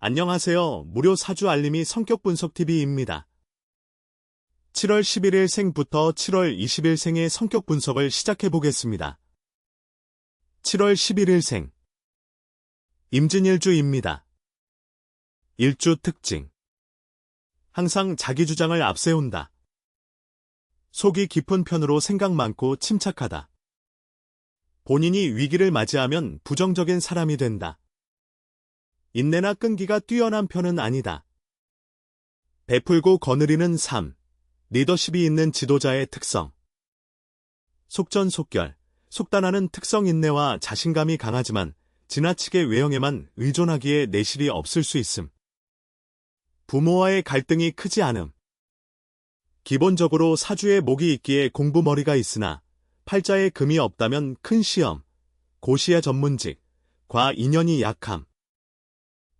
안녕하세요. 무료 사주 알림이 성격 분석 TV입니다. 7월 11일생부터 7월 20일생의 성격 분석을 시작해 보겠습니다. 7월 11일생 임진일주입니다. 일주 특징 항상 자기 주장을 앞세운다. 속이 깊은 편으로 생각 많고 침착하다. 본인이 위기를 맞이하면 부정적인 사람이 된다. 인내나 끈기가 뛰어난 편은 아니다. 베풀고 거느리는 삶, 리더십이 있는 지도자의 특성. 속전속결, 속단하는 특성 인내와 자신감이 강하지만 지나치게 외형에만 의존하기에 내실이 없을 수 있음. 부모와의 갈등이 크지 않음. 기본적으로 사주에 목이 있기에 공부머리가 있으나 팔자에 금이 없다면 큰 시험, 고시야 전문직, 과 인연이 약함.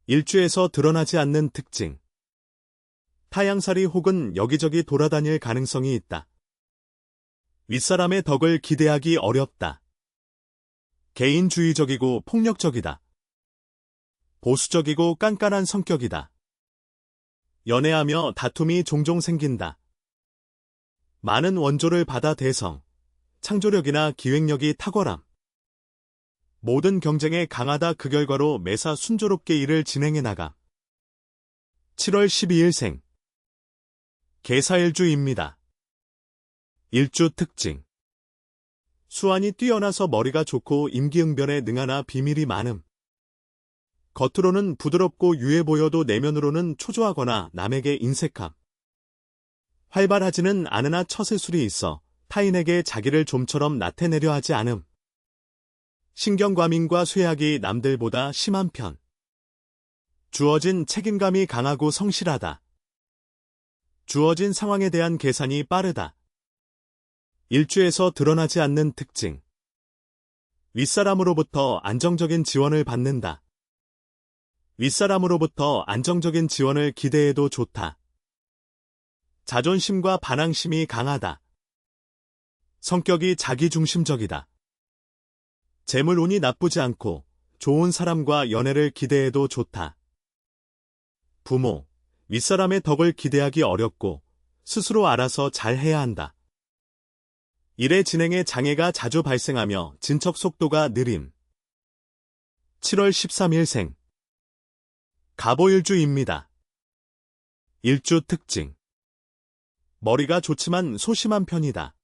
일주에서 드러나지 않는 특징. 타향살이 혹은 여기저기 돌아다닐 가능성이 있다. 윗사람의 덕을 기대하기 어렵다. 개인주의적이고 폭력적이다. 보수적이고 깐깐한 성격이다. 연애하며 다툼이 종종 생긴다. 많은 원조를 받아 대성, 창조력이나 기획력이 탁월함. 모든 경쟁에 강하다. 그 결과로 매사 순조롭게 일을 진행해 나가. 7월 12일생 계사일주입니다. 일주 특징 수완이 뛰어나서 머리가 좋고 임기응변에 능하나 비밀이 많음. 겉으로는 부드럽고 유해 보여도 내면으로는 초조하거나 남에게 인색함. 활발하지는 않으나 처세술이 있어 타인에게 자기를 좀처럼 나타내려 하지 않음. 신경과민과 쇠약이 남들보다 심한 편. 주어진 책임감이 강하고 성실하다. 주어진 상황에 대한 계산이 빠르다. 일주에서 드러나지 않는 특징. 윗사람으로부터 안정적인 지원을 받는다. 윗사람으로부터 안정적인 지원을 기대해도 좋다. 자존심과 반항심이 강하다. 성격이 자기중심적이다. 재물운이 나쁘지 않고 좋은 사람과 연애를 기대해도 좋다. 부모, 윗사람의 덕을 기대하기 어렵고 스스로 알아서 잘 해야 한다. 일의 진행에 장애가 자주 발생하며 진척 속도가 느림. 7월 13일생 갑오일주입니다. 일주 특징 머리가 좋지만 소심한 편이다.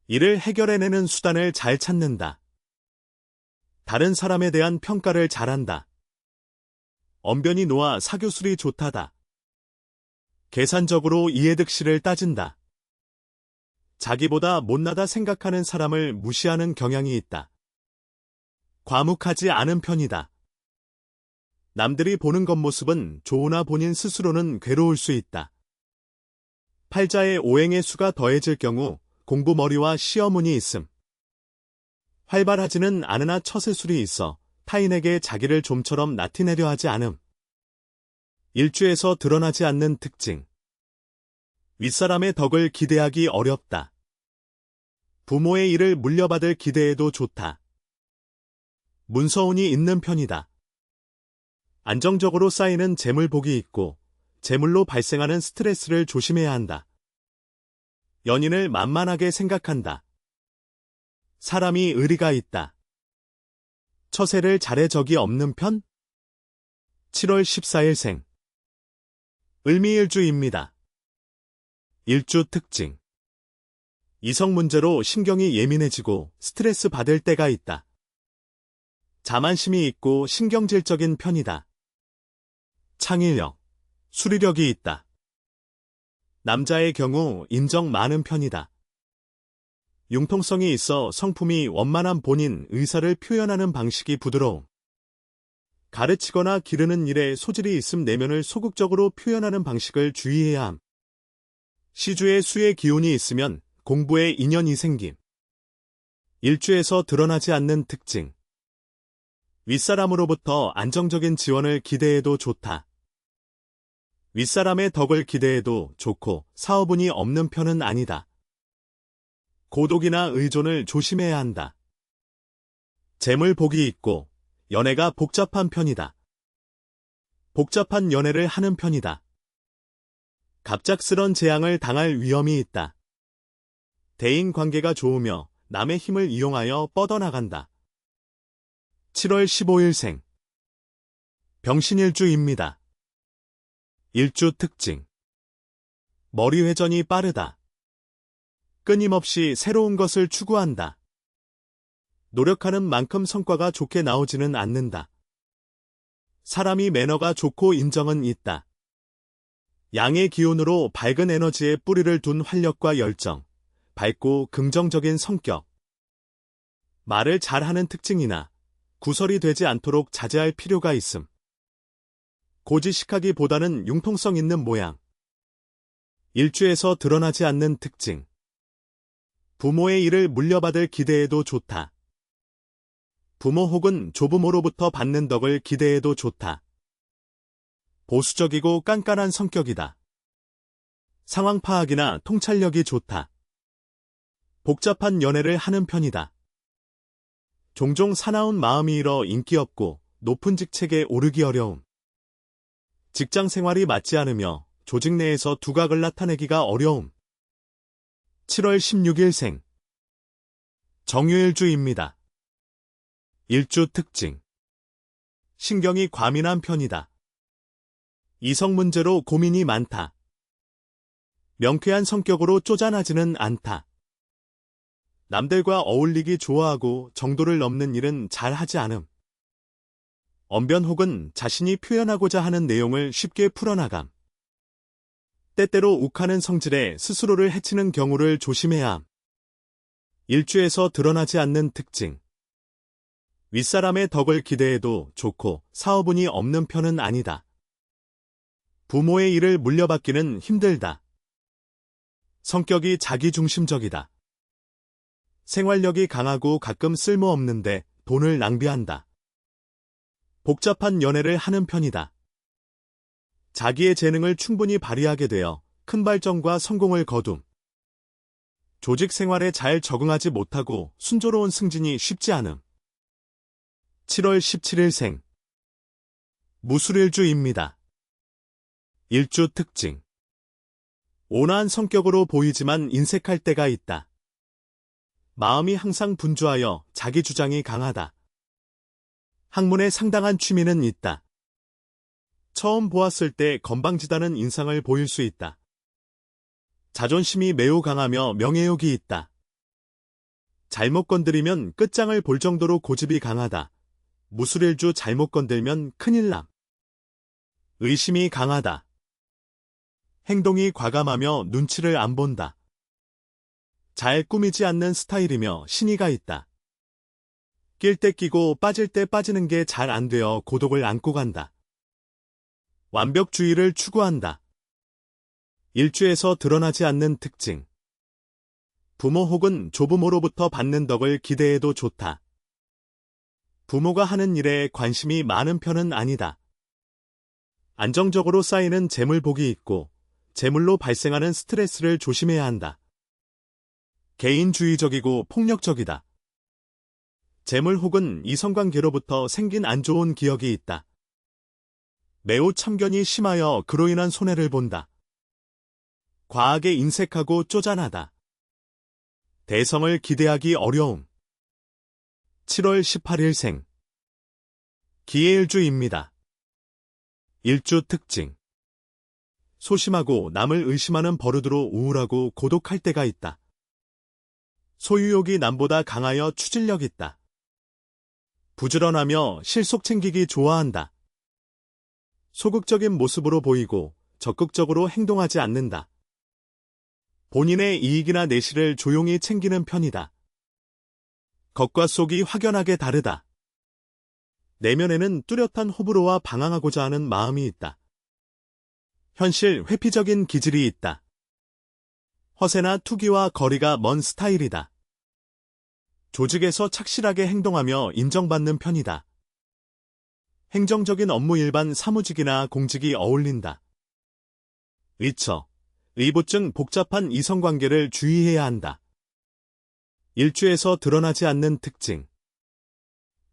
이를 해결해내는 수단을 잘 찾는다. 다른 사람에 대한 평가를 잘한다. 언변이 놓아 사교술이 좋다다. 계산적으로 이해득실을 따진다. 자기보다 못나다 생각하는 사람을 무시하는 경향이 있다. 과묵하지 않은 편이다. 남들이 보는 겉모습은 좋으나 본인 스스로는 괴로울 수 있다. 팔자에 오행의 수가 더해질 경우 공부머리와 시험운이 있음. 활발하지는 않으나 처세술이 있어 타인에게 자기를 좀처럼 나타내려 하지 않음. 일주에서 드러나지 않는 특징. 윗사람의 덕을 기대하기 어렵다. 부모의 일을 물려받을 기대해도 좋다. 문서운이 있는 편이다. 안정적으로 쌓이는 재물복이 있고 재물로 발생하는 스트레스를 조심해야 한다. 연인을 만만하게 생각한다. 사람이 의리가 있다. 처세를 잘해 적이 없는 편? 7월 14일생 을미일주입니다. 일주 특징 이성 문제로 신경이 예민해지고 스트레스 받을 때가 있다. 자만심이 있고 신경질적인 편이다. 창의력, 수리력이 있다. 남자의 경우 인정 많은 편이다. 융통성이 있어 성품이 원만한 본인 의사를 표현하는 방식이 부드러움. 가르치거나 기르는 일에 소질이 있음 내면을 소극적으로 표현하는 방식을 주의해야 함. 시주에 수의 기운이 있으면 공부에 인연이 생김. 일주에서 드러나지 않는 특징. 윗사람으로부터 안정적인 지원을 기대해도 좋다. 윗사람의 덕을 기대해도 좋고 사업운이 없는 편은 아니다. 고독이나 의존을 조심해야 한다. 재물복이 있고 연애가 복잡한 편이다. 복잡한 연애를 하는 편이다. 갑작스런 재앙을 당할 위험이 있다. 대인 관계가 좋으며 남의 힘을 이용하여 뻗어나간다. 7월 15일생. 병신일주입니다. 일주 특징. 머리 회전이 빠르다. 끊임없이 새로운 것을 추구한다. 노력하는 만큼 성과가 좋게 나오지는 않는다. 사람이 매너가 좋고 인정은 있다. 양의 기운으로 밝은 에너지에 뿌리를 둔 활력과 열정, 밝고 긍정적인 성격. 말을 잘하는 특징이나 구설이 되지 않도록 자제할 필요가 있음. 고지식하기보다는 융통성 있는 모양. 일주에서 드러나지 않는 특징. 부모의 일을 물려받을 기대해도 좋다. 부모 혹은 조부모로부터 받는 덕을 기대해도 좋다. 보수적이고 깐깐한 성격이다. 상황 파악이나 통찰력이 좋다. 복잡한 연애를 하는 편이다. 종종 사나운 마음이 일어 인기 없고 높은 직책에 오르기 어려움. 직장 생활이 맞지 않으며 조직 내에서 두각을 나타내기가 어려움. 7월 16일생. 정유일주입니다. 일주 특징. 신경이 과민한 편이다. 이성 문제로 고민이 많다. 명쾌한 성격으로 쪼잔하지는 않다. 남들과 어울리기 좋아하고 정도를 넘는 일은 잘 하지 않음. 언변 혹은 자신이 표현하고자 하는 내용을 쉽게 풀어나감. 때때로 욱하는 성질에 스스로를 해치는 경우를 조심해야 함. 일주에서 드러나지 않는 특징. 윗사람의 덕을 기대해도 좋고 사업운이 없는 편은 아니다. 부모의 일을 물려받기는 힘들다. 성격이 자기중심적이다. 생활력이 강하고 가끔 쓸모없는데 돈을 낭비한다. 복잡한 연애를 하는 편이다. 자기의 재능을 충분히 발휘하게 되어 큰 발전과 성공을 거둠. 조직 생활에 잘 적응하지 못하고 순조로운 승진이 쉽지 않음. 7월 17일생. 무술일주입니다. 일주 특징. 온화한 성격으로 보이지만 인색할 때가 있다. 마음이 항상 분주하여 자기 주장이 강하다. 학문에 상당한 취미는 있다. 처음 보았을 때 건방지다는 인상을 보일 수 있다. 자존심이 매우 강하며 명예욕이 있다. 잘못 건드리면 끝장을 볼 정도로 고집이 강하다. 무술일주 잘못 건들면 큰일 남. 의심이 강하다. 행동이 과감하며 눈치를 안 본다. 잘 꾸미지 않는 스타일이며 신의가 있다. 낄 때 끼고 빠질 때 빠지는 게 잘 안 되어 고독을 안고 간다. 완벽주의를 추구한다. 일주에서 드러나지 않는 특징. 부모 혹은 조부모로부터 받는 덕을 기대해도 좋다. 부모가 하는 일에 관심이 많은 편은 아니다. 안정적으로 쌓이는 재물복이 있고 재물로 발생하는 스트레스를 조심해야 한다. 개인주의적이고 폭력적이다. 재물 혹은 이성관계로부터 생긴 안 좋은 기억이 있다. 매우 참견이 심하여 그로 인한 손해를 본다. 과하게 인색하고 쪼잔하다. 대성을 기대하기 어려움. 7월 18일생. 기해일주입니다. 일주 특징. 소심하고 남을 의심하는 버릇으로 우울하고 고독할 때가 있다. 소유욕이 남보다 강하여 추진력 있다. 부지런하며 실속 챙기기 좋아한다. 소극적인 모습으로 보이고 적극적으로 행동하지 않는다. 본인의 이익이나 내실을 조용히 챙기는 편이다. 겉과 속이 확연하게 다르다. 내면에는 뚜렷한 호불호와 방황하고자 하는 마음이 있다. 현실 회피적인 기질이 있다. 허세나 투기와 거리가 먼 스타일이다. 조직에서 착실하게 행동하며 인정받는 편이다. 행정적인 업무 일반 사무직이나 공직이 어울린다. 의처, 의보증 복잡한 이성관계를 주의해야 한다. 일주에서 드러나지 않는 특징.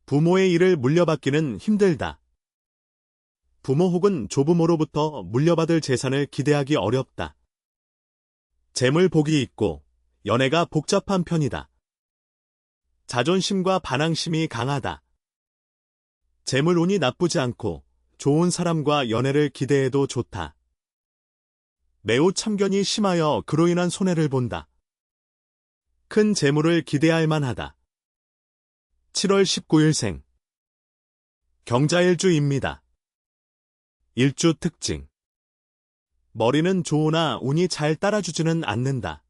부모의 일을 물려받기는 힘들다. 부모 혹은 조부모로부터 물려받을 재산을 기대하기 어렵다. 재물 복이 있고 연애가 복잡한 편이다. 자존심과 반항심이 강하다. 재물 운이 나쁘지 않고 좋은 사람과 연애를 기대해도 좋다. 매우 참견이 심하여 그로 인한 손해를 본다. 큰 재물을 기대할 만하다. 7월 19일생. 경자일주입니다. 일주 특징. 머리는 좋으나 운이 잘 따라주지는 않는다.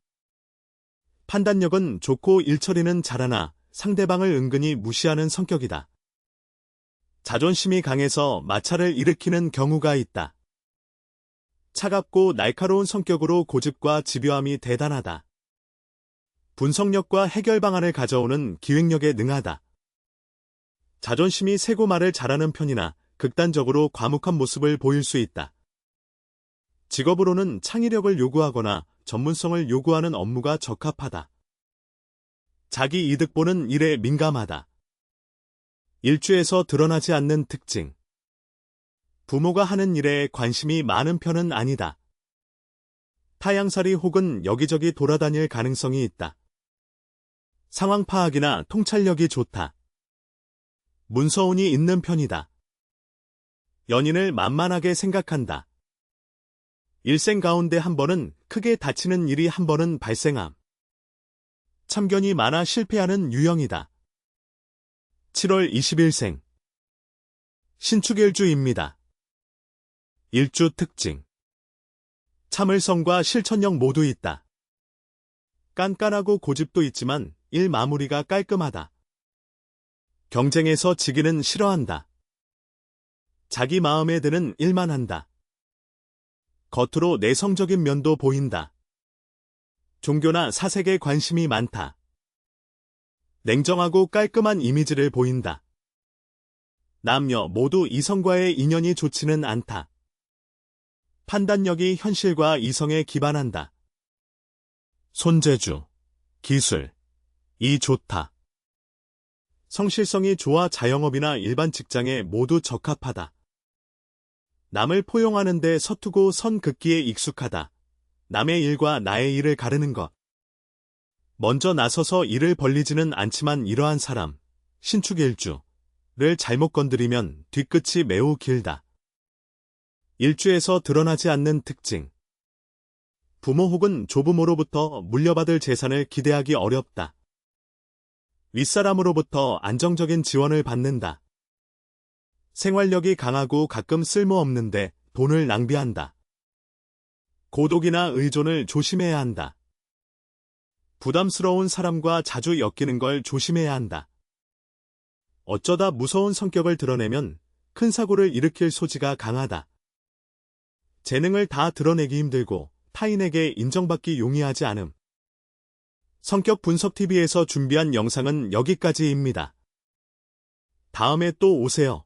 판단력은 좋고 일처리는 잘하나 상대방을 은근히 무시하는 성격이다. 자존심이 강해서 마찰을 일으키는 경우가 있다. 차갑고 날카로운 성격으로 고집과 집요함이 대단하다. 분석력과 해결 방안을 가져오는 기획력에 능하다. 자존심이 세고 말을 잘하는 편이나 극단적으로 과묵한 모습을 보일 수 있다. 직업으로는 창의력을 요구하거나 전문성을 요구하는 업무가 적합하다. 자기 이득 보는 일에 민감하다. 일주에서 드러나지 않는 특징. 부모가 하는 일에 관심이 많은 편은 아니다. 타향살이 혹은 여기저기 돌아다닐 가능성이 있다. 상황 파악이나 통찰력이 좋다. 문서운이 있는 편이다. 연인을 만만하게 생각한다. 일생 가운데 한 번은 크게 다치는 일이 한 번은 발생함. 참견이 많아 실패하는 유형이다. 7월 20일생. 신축일주입니다. 일주 특징. 참을성과 실천력 모두 있다. 깐깐하고 고집도 있지만 일 마무리가 깔끔하다. 경쟁에서 지기는 싫어한다. 자기 마음에 드는 일만 한다. 겉으로 내성적인 면도 보인다. 종교나 사색에 관심이 많다. 냉정하고 깔끔한 이미지를 보인다. 남녀 모두 이성과의 인연이 좋지는 않다. 판단력이 현실과 이성에 기반한다. 손재주, 기술, 이 좋다. 성실성이 좋아 자영업이나 일반 직장에 모두 적합하다. 남을 포용하는 데 서투고 선 긋기에 익숙하다. 남의 일과 나의 일을 가르는 것. 먼저 나서서 일을 벌리지는 않지만 이러한 사람, 신축일주를 잘못 건드리면 뒤끝이 매우 길다. 일주에서 드러나지 않는 특징. 부모 혹은 조부모로부터 물려받을 재산을 기대하기 어렵다. 윗사람으로부터 안정적인 지원을 받는다. 생활력이 강하고 가끔 쓸모없는데 돈을 낭비한다. 고독이나 의존을 조심해야 한다. 부담스러운 사람과 자주 엮이는 걸 조심해야 한다. 어쩌다 무서운 성격을 드러내면 큰 사고를 일으킬 소지가 강하다. 재능을 다 드러내기 힘들고 타인에게 인정받기 용이하지 않음. 성격 분석 TV에서 준비한 영상은 여기까지입니다. 다음에 또 오세요.